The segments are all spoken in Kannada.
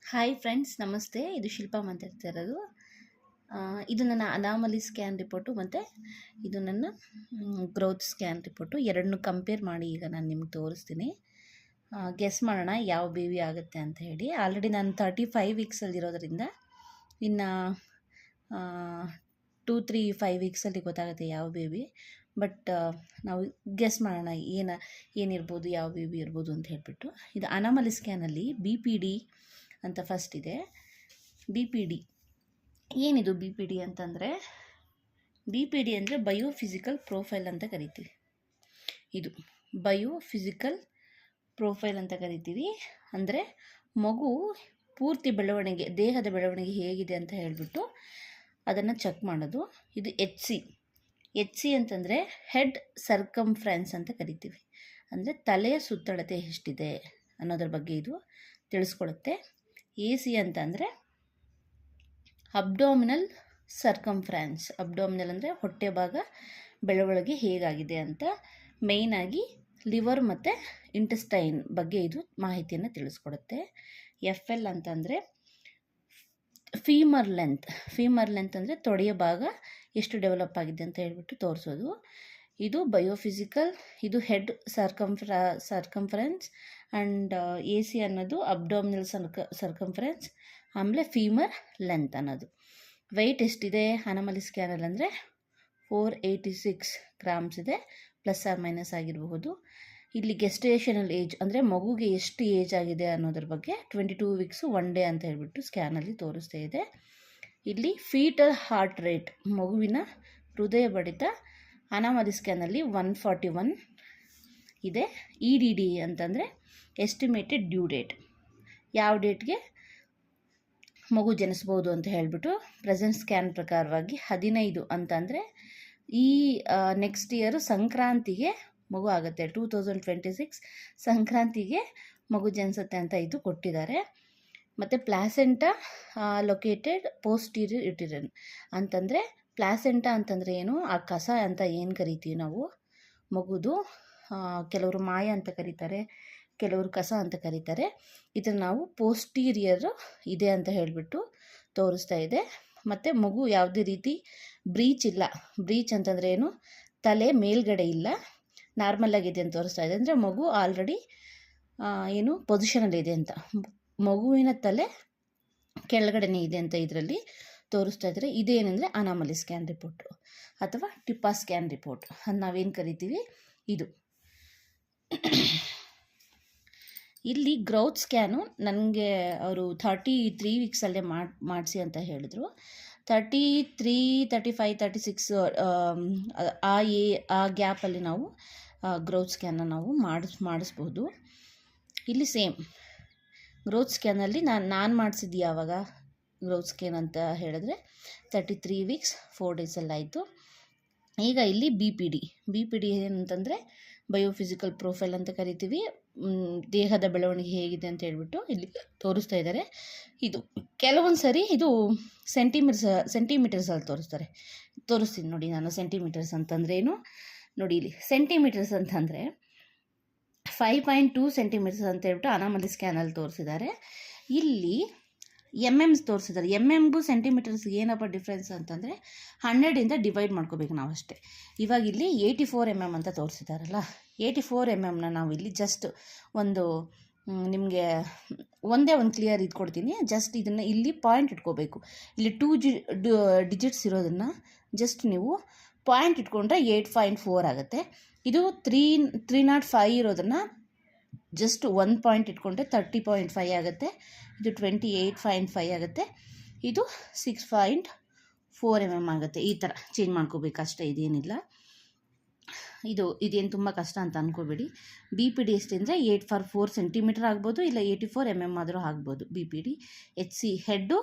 ಹಾಯ್ ಫ್ರೆಂಡ್ಸ್, ನಮಸ್ತೆ. ಇದು ಶಿಲ್ಪಾ ಮಾತಾಡ್ತಾ ಇರೋದು. ಇದು ನನ್ನ ಅನಾಮಲಿ ಸ್ಕ್ಯಾನ್ ರಿಪೋರ್ಟು ಮತ್ತು ಇದು ನನ್ನ ಗ್ರೋತ್ ಸ್ಕ್ಯಾನ್ ರಿಪೋರ್ಟು. ಎರಡನ್ನೂ ಕಂಪೇರ್ ಮಾಡಿ ಈಗ ನಾನು ನಿಮ್ಗೆ ತೋರಿಸ್ತೀನಿ. ಗೆಸ್ ಮಾಡೋಣ ಯಾವ ಬೇಬಿ ಆಗುತ್ತೆ ಅಂತ ಹೇಳಿ. ಆಲ್ರೆಡಿ ನಾನು 35 ವೀಕ್ಸಲ್ಲಿರೋದ್ರಿಂದ ಇನ್ನು 2-3-5 ವೀಕ್ಸಲ್ಲಿ ಗೊತ್ತಾಗುತ್ತೆ ಯಾವ ಬೇಬಿ. ಬಟ್ ನಾವು ಗೆಸ್ ಮಾಡೋಣ ಏನಿರ್ಬೋದು, ಯಾವ ಬೇಬಿ ಇರ್ಬೋದು ಅಂತ ಹೇಳ್ಬಿಟ್ಟು. ಇದು ಅನಾಮಲಿ ಸ್ಕ್ಯಾನಲ್ಲಿ BPD ಅಂತ ಫಸ್ಟ್ ಇದೆ. BPD ಏನಿದು? BPD ಅಂತಂದರೆ BPD ಅಂದರೆ ಬಯೋಫಿಸಿಕಲ್ ಪ್ರೊಫೈಲ್ ಅಂತ ಕರಿತೀವಿ. ಇದು ಬಯೋಫಿಸಿಕಲ್ ಪ್ರೊಫೈಲ್ ಅಂತ ಕರಿತೀವಿ. ಅಂದರೆ ಮಗು ಪೂರ್ತಿ ಬೆಳವಣಿಗೆ, ದೇಹದ ಬೆಳವಣಿಗೆ ಹೇಗಿದೆ ಅಂತ ಹೇಳಿಬಿಟ್ಟು ಅದನ್ನು ಚೆಕ್ ಮಾಡೋದು. ಇದು HC ಅಂತಂದರೆ ಹೆಡ್ ಸರ್ಕಂಫ್ರೆನ್ಸ್ ಅಂತ ಕರಿತೀವಿ. ಅಂದರೆ ತಲೆಯ ಸುತ್ತಳತೆ ಎಷ್ಟಿದೆ ಅನ್ನೋದ್ರ ಬಗ್ಗೆ ಇದು ತಿಳಿಸ್ಕೊಡುತ್ತೆ. AC ಅಂತಂದರೆ ಅಬ್ಡೋಮಿನಲ್ ಸರ್ಕಂಫ್ರೆನ್ಸ್. ಅಬ್ಡೋಮಿನಲ್ ಅಂದರೆ ಹೊಟ್ಟೆ ಭಾಗ ಬೆಳವಣಿಗೆ ಹೇಗಾಗಿದೆ ಅಂತ. ಮೇಯ್ನಾಗಿ ಲಿವರ್ ಮತ್ತು ಇಂಟೆಸ್ಟೈನ್ ಬಗ್ಗೆ ಇದು ಮಾಹಿತಿಯನ್ನು ತಿಳಿಸ್ಕೊಡುತ್ತೆ. FL ಅಂತಂದರೆ ಫೀಮರ್ ಲೆಂತ್ ಅಂದರೆ ತೊಡೆಯ ಭಾಗ ಎಷ್ಟು ಡೆವಲಪ್ ಆಗಿದೆ ಅಂತ ಹೇಳ್ಬಿಟ್ಟು ತೋರಿಸೋದು. ಇದು ಬಯೋಫಿಸಿಕಲ್, ಇದು ಹೆಡ್ ಸರ್ಕಂಫರೆನ್ಸ್ ಆ್ಯಂಡ್ AC ಅನ್ನೋದು ಅಬ್ಡೋಮಿನಲ್ ಸರ್ಕಂಫರೆನ್ಸ್, ಆಮೇಲೆ ಫೀಮರ್ ಲೆಂತ್ ಅನ್ನೋದು. ವೆಯ್ಟ್ ಎಷ್ಟಿದೆ ಅನಾಮಲಿ ಸ್ಕ್ಯಾನಲ್ಲಿ ಅಂದರೆ 486 ಗ್ರಾಮ್ಸ್ ಇದೆ, ± ಆಗಿರಬಹುದು. ಇಲ್ಲಿ ಗೆಸ್ಟೇಷನಲ್ ಏಜ್ ಅಂದರೆ ಮಗುಗೆ ಎಷ್ಟು ಏಜ್ ಆಗಿದೆ ಅನ್ನೋದ್ರ ಬಗ್ಗೆ 22 ವೀಕ್ಸು 1 ಡೇ ಅಂತ ಹೇಳ್ಬಿಟ್ಟು ಸ್ಕ್ಯಾನಲ್ಲಿ ತೋರಿಸ್ತಾ ಇದೆ. ಇಲ್ಲಿ ಫೀಟಲ್ ಹಾರ್ಟ್ ರೇಟ್, ಮಗುವಿನ ಹೃದಯ ಬಡಿತ ಅನಾಮಲಿ ಸ್ಕ್ಯಾನಲ್ಲಿ 141 ಇದೆ. EDD ಅಂತಂದರೆ ಎಸ್ಟಿಮೇಟೆಡ್ ಡ್ಯೂ ಡೇಟ್, ಯಾವ ಡೇಟ್ಗೆ ಮಗು ಜನಿಸ್ಬೋದು ಅಂತ ಹೇಳಿಬಿಟ್ಟು ಪ್ರೆಸೆಂಟ್ ಸ್ಕ್ಯಾನ್ ಪ್ರಕಾರವಾಗಿ 15 ಅಂತಂದರೆ ಈ ನೆಕ್ಸ್ಟ್ ಇಯರು ಸಂಕ್ರಾಂತಿಗೆ ಮಗು ಆಗುತ್ತೆ. 2026 ಸಂಕ್ರಾಂತಿಗೆ ಮಗು ಜನಿಸುತ್ತೆ ಅಂತ ಇದು ಕೊಟ್ಟಿದ್ದಾರೆ. ಮತ್ತು ಪ್ಲಾಸೆಂಟಾ ಲೊಕೇಟೆಡ್ ಪೋಸ್ಟೀರಿಯರ್ ಯುಟಿರನ್ ಅಂತಂದರೆ ಪ್ಲಾಸೆಂಟಾ ಅಂತಂದರೆ ಏನು? ಆ ಕಸ ಅಂತ ಏನು ಕರಿತೀವಿ ನಾವು ಮಗುದು, ಕೆಲವರು ಮಾಯ ಅಂತ ಕರೀತಾರೆ, ಕೆಲವರು ಕಸ ಅಂತ ಕರೀತಾರೆ. ಇದನ್ನು ನಾವು ಪೋಸ್ಟೀರಿಯರ್ ಇದೆ ಅಂತ ಹೇಳಿಬಿಟ್ಟು ತೋರಿಸ್ತಾ ಇದೆ. ಮತ್ತು ಮಗು ಯಾವುದೇ ರೀತಿ ಬ್ರೀಚ್ ಇಲ್ಲ. ಬ್ರೀಚ್ ಅಂತಂದರೆ ಏನು? ತಲೆ ಮೇಲ್ಗಡೆ ಇಲ್ಲ, ನಾರ್ಮಲ್ ಆಗಿದೆ ಅಂತ ತೋರಿಸ್ತಾ ಇದೆ. ಅಂದರೆ ಮಗು ಆಲ್ರೆಡಿ ಏನು ಪೊಸಿಷನಲ್ಲಿ ಇದೆ ಅಂತ. ಮಗುವಿನ ತಲೆ ಕೆಳಗಡೆನೇ ಇದೆ ಅಂತ ಇದರಲ್ಲಿ ತೋರಿಸ್ತಾ ಇದ್ದಾರೆ. ಇದೇನೆಂದರೆ ಅನಾಮಲಿ ಸ್ಕ್ಯಾನ್ ರಿಪೋರ್ಟು ಅಥವಾ ಟಿಪ್ಪಾ ಸ್ಕ್ಯಾನ್ ರಿಪೋರ್ಟ್ ಅಂತ ನಾವೇನು ಕರಿತೀವಿ ಇದು. ಇಲ್ಲಿ ಗ್ರೋತ್ ಸ್ಕ್ಯಾನು ನನಗೆ ಅವರು 33 ವೀಕ್ಸಲ್ಲೇ ಮಾಡಿಸಿ ಅಂತ ಹೇಳಿದ್ರು. 33, 35, 36 ಆ ಗ್ಯಾಪಲ್ಲಿ ನಾವು ಗ್ರೋತ್ ಸ್ಕ್ಯಾನ್ನ ನಾವು ಮಾಡಿಸ್ಬೋದು. ಇಲ್ಲಿ ಸೇಮ್ ಗ್ರೋತ್ ಸ್ಕ್ಯಾನಲ್ಲಿ ನಾನು ಮಾಡಿಸಿದ್ದು ಯಾವಾಗ ಗ್ರೋತ್ ಸ್ಕ್ಯಾನ್ ಅಂತ ಹೇಳಿದ್ರೆ 33 ವೀಕ್ಸ್ 4 ಡೇಸಲ್ಲಾಯಿತು. ಈಗ ಇಲ್ಲಿ BPD ಏನಂತಂದರೆ ಬಯೋಫಿಸಿಕಲ್ ಪ್ರೊಫೈಲ್ ಅಂತ ಕರಿತೀವಿ. ದೇಹದ ಬೆಳವಣಿಗೆ ಹೇಗಿದೆ ಅಂತ ಹೇಳ್ಬಿಟ್ಟು ಇಲ್ಲಿ ತೋರಿಸ್ತಾ ಇದ್ದಾರೆ. ಇದು ಕೆಲವೊಂದು ಸರಿ ಇದು ಸೆಂಟಿಮೀಟರ್ಸಲ್ಲಿ ತೋರಿಸ್ತೀನಿ ನೋಡಿ. ನಾನು ಸೆಂಟಿಮೀಟರ್ಸ್ ಅಂತಂದರೆ ಏನು ನೋಡಿ. ಇಲ್ಲಿ ಸೆಂಟಿಮೀಟರ್ಸ್ ಅಂತಂದರೆ 5.2 ಸೆಂಟಿಮೀಟರ್ಸ್ ಅಂತ ಹೇಳ್ಬಿಟ್ಟು ಅನಾಮಲಿ ಸ್ಕ್ಯಾನಲ್ಲಿ ತೋರಿಸಿದ್ದಾರೆ. ಇಲ್ಲಿ MMs ತೋರಿಸಿದ್ದಾರೆ. MMಗೂ ಸೆಂಟಿಮೀಟರ್ಸ್ಗೆ ಏನಪ್ಪ ಡಿಫ್ರೆನ್ಸ್ ಅಂತಂದರೆ 100ಇಂದ ಡಿವೈಡ್ ಮಾಡ್ಕೋಬೇಕು ನಾವು ಅಷ್ಟೇ. ಇವಾಗ ಇಲ್ಲಿ 84 mm ಅಂತ ತೋರಿಸಿದಾರಲ್ಲ, 84 mmನ ನಾವು ಇಲ್ಲಿ ಜಸ್ಟ್ ಒಂದು ನಿಮಗೆ ಒಂದೇ ಒಂದು ಕ್ಲಿಯರ್ ಇದು ಕೊಡ್ತೀನಿ. ಜಸ್ಟ್ ಇದನ್ನು ಇಲ್ಲಿ ಪಾಯಿಂಟ್ ಇಟ್ಕೋಬೇಕು. ಇಲ್ಲಿ 2 ಡಿಜಿಟ್ಸ್ ಇರೋದನ್ನು ಜಸ್ಟ್ ನೀವು ಪಾಯಿಂಟ್ ಇಟ್ಕೊಂಡ್ರೆ 8.4 ಆಗುತ್ತೆ. ಇದು 305 ಇರೋದನ್ನು ಜಸ್ಟ್ 1 ಪಾಯಿಂಟ್ ಇಟ್ಕೊಂಡ್ರೆ 30.5 ಆಗುತ್ತೆ. ಇದು 28.5 ಆಗುತ್ತೆ. ಇದು 6.4 mm ಆಗುತ್ತೆ. ಈ ಥರ ಚೇಂಜ್ ಮಾಡ್ಕೋಬೇಕು ಅಷ್ಟೇ, ಇದೇನಿಲ್ಲ. ಇದೇನು ತುಂಬ ಕಷ್ಟ ಅಂತ ಅಂದ್ಕೋಬೇಡಿ. BPD ಎಷ್ಟಂದರೆ 8/4 ಸೆಂಟಿಮೀಟರ್ ಆಗ್ಬೋದು, ಇಲ್ಲ 84 mm ಆದರೂ ಆಗ್ಬೋದು. BPD HC ಹೆಡ್ಡು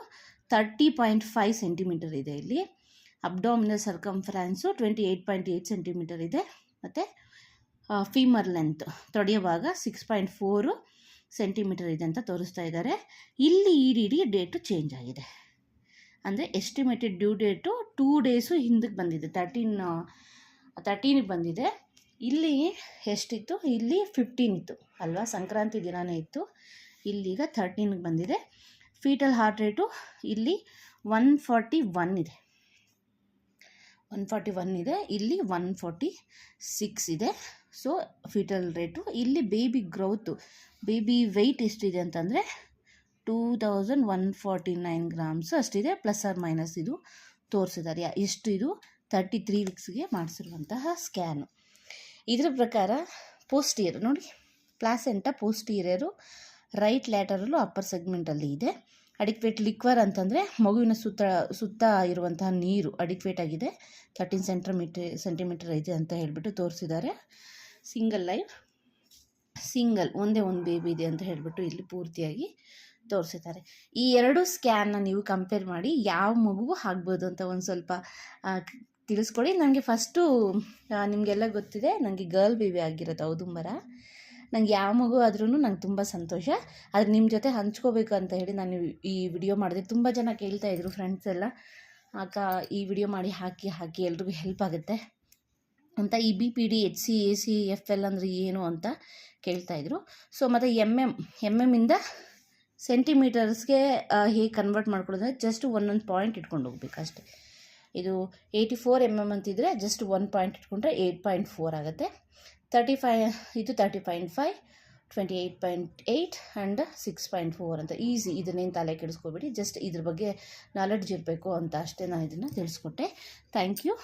30.5 ಸೆಂಟಿಮೀಟರ್ ಇದೆ. ಇಲ್ಲಿ ಅಬ್ಡೋಮಿನಲ್ ಸರ್ಕಂಫರೆನ್ಸು 28.8 ಸೆಂಟಿಮೀಟರ್ ಇದೆ. ಮತ್ತು ಫೀಮರ್ ಲೆಂತ್ ತೊಡೆಯ ಭಾಗ 6.4 ಸೆಂಟಿಮೀಟರ್ ಇದೆ ಅಂತ ತೋರಿಸ್ತಾ ಇದ್ದಾರೆ. ಇಲ್ಲಿ EDD ಡೇಟು ಚೇಂಜ್ ಆಗಿದೆ. ಅಂದರೆ ಎಸ್ಟಿಮೇಟೆಡ್ ಡ್ಯೂ ಡೇಟು 2 ಡೇಸು ಹಿಂದಕ್ಕೆ ಬಂದಿದೆ. 13ಗೆ ಬಂದಿದೆ. ಇಲ್ಲಿ ಎಷ್ಟಿತ್ತು? ಇಲ್ಲಿ 15 ಇತ್ತು ಅಲ್ವಾ, ಸಂಕ್ರಾಂತಿ ದಿನವೇ ಇತ್ತು. ಇಲ್ಲೀಗ 13ಗೆ ಬಂದಿದೆ. ಫೀಟಲ್ ಹಾರ್ಟ್ ರೇಟು ಇಲ್ಲಿ 141 ಇದೆ, 141 ಇದೆ, ಇಲ್ಲಿ 146 ಇದೆ. So foetal rate. ಇಲ್ಲಿ ಬೇಬಿ ಗ್ರೌತು, ಬೇಬಿ ವೆಯ್ಟ್ ಎಷ್ಟಿದೆ ಅಂತಂದರೆ 2149 ಗ್ರಾಮ್ಸ್ ಅಷ್ಟಿದೆ, ಪ್ಲಸ್ ಆರ್ ಮೈನಸ್ ಇದು ತೋರಿಸಿದ್ದಾರೆ. ಎಷ್ಟು ಇದು 33 ವೀಕ್ಸ್ಗೆ ಮಾಡಿಸಿರುವಂತಹ ಸ್ಕ್ಯಾನು. ಇದರ ಪ್ರಕಾರ ಪೋಸ್ಟೀರಿಯರ್ ನೋಡಿ, ಪ್ಲಾಸೆಂಟಾ ಪೋಸ್ಟೀರಿಯರು ರೈಟ್ ಲ್ಯಾಟರಲ್ಲು ಅಪ್ಪರ್ ಸೆಗ್ಮೆಂಟಲ್ಲಿ ಇದೆ. ಅಡಿಕ್ವೇಟ್ ಲಿಕ್ವರ್ ಅಂತಂದರೆ ಮಗುವಿನ ಸುತ್ತ ಇರುವಂತಹ ನೀರು ಅಡಿಕ್ವೇಟ್ ಆಗಿದೆ, 13 ಸೆಂಟಿಮೀಟರ್ ಇದೆ ಅಂತ ಹೇಳಿಬಿಟ್ಟು ತೋರಿಸಿದ್ದಾರೆ. ಸಿಂಗಲ್ ಲೈವ್, ಒಂದೇ ಒಂದು ಬೇಬಿ ಇದೆ ಅಂತ ಹೇಳಿಬಿಟ್ಟು ಇಲ್ಲಿ ಪೂರ್ತಿಯಾಗಿ ತೋರಿಸಿದ್ದಾರೆ. ಈ ಎರಡು ಸ್ಕ್ಯಾನ್ನ ನೀವು ಕಂಪೇರ್ ಮಾಡಿ ಯಾವ ಮಗುವು ಆಗ್ಬೋದು ಅಂತ ಒಂದು ಸ್ವಲ್ಪ ತಿಳಿಸ್ಕೊಡಿ. ನನಗೆ ಫಸ್ಟು ನಿಮಗೆಲ್ಲ ಗೊತ್ತಿದೆ, ನನಗೆ ಗರ್ಲ್ ಬೇಬಿ ಆಗಿರೋದು ಔದುಂಬರ. ನನಗೆ ಯಾವ ಮಗು ಆದ್ರೂ ನಂಗೆ ತುಂಬ ಸಂತೋಷ. ಆದರೆ ನಿಮ್ಮ ಜೊತೆ ಹಂಚ್ಕೋಬೇಕು ಅಂತ ಹೇಳಿ ನಾನು ಈ ವಿಡಿಯೋ ಮಾಡಿದೆ. ತುಂಬ ಜನ ಕೇಳ್ತಾಯಿದ್ರು ಫ್ರೆಂಡ್ಸ್ ಎಲ್ಲ, ಅಕ್ಕ ಈ ವಿಡಿಯೋ ಮಾಡಿ ಹಾಕಿ ಎಲ್ರಿಗೂ ಹೆಲ್ಪ್ ಆಗುತ್ತೆ ಅಂತ. ಈ BPD HC AC FL ಅಂದರೆ ಏನು ಅಂತ ಕೇಳ್ತಾಯಿದ್ರು. ಸೊ ಮತ್ತು MM ಸೆಂಟಿಮೀಟರ್ಸ್ಗೆ ಹೇಗೆ ಕನ್ವರ್ಟ್ ಮಾಡ್ಕೊಳ್ಳೋದಂದರೆ ಜಸ್ಟ್ ಒಂದೊಂದು ಪಾಯಿಂಟ್ ಇಟ್ಕೊಂಡು ಹೋಗ್ಬೇಕು ಅಷ್ಟೇ. ಇದು 84 mm ಅಂತಿದ್ರೆ ಜಸ್ಟ್ 1 ಪಾಯಿಂಟ್ ಇಟ್ಕೊಂಡ್ರೆ 8.4 ಆಗುತ್ತೆ. 35 ಇದು 30.5, 28.8 ಆ್ಯಂಡ್ 6.4 ಅಂತ ಈಸಿ. ಇದನ್ನೇನು ತಲೆ ಕೆಡಿಸ್ಕೊಬೇಡಿ, ಜಸ್ಟ್ ಇದ್ರ ಬಗ್ಗೆ ನಾಲೆಡ್ಜ್ ಇರಬೇಕು ಅಂತ ಅಷ್ಟೇ ನಾನು ಇದನ್ನು ತಿಳಿಸ್ಕೊಟ್ಟೆ. Thank you.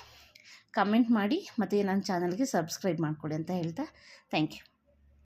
ಕಮೆಂಟ್ ಮಾಡಿ ಮತ್ತು ನನ್ನ ಚಾನಲ್ಗೆ ಸಬ್ಸ್ಕ್ರೈಬ್ ಮಾಡಿಕೊಡಿ ಅಂತ ಹೇಳ್ತಾ ಥ್ಯಾಂಕ್ ಯು.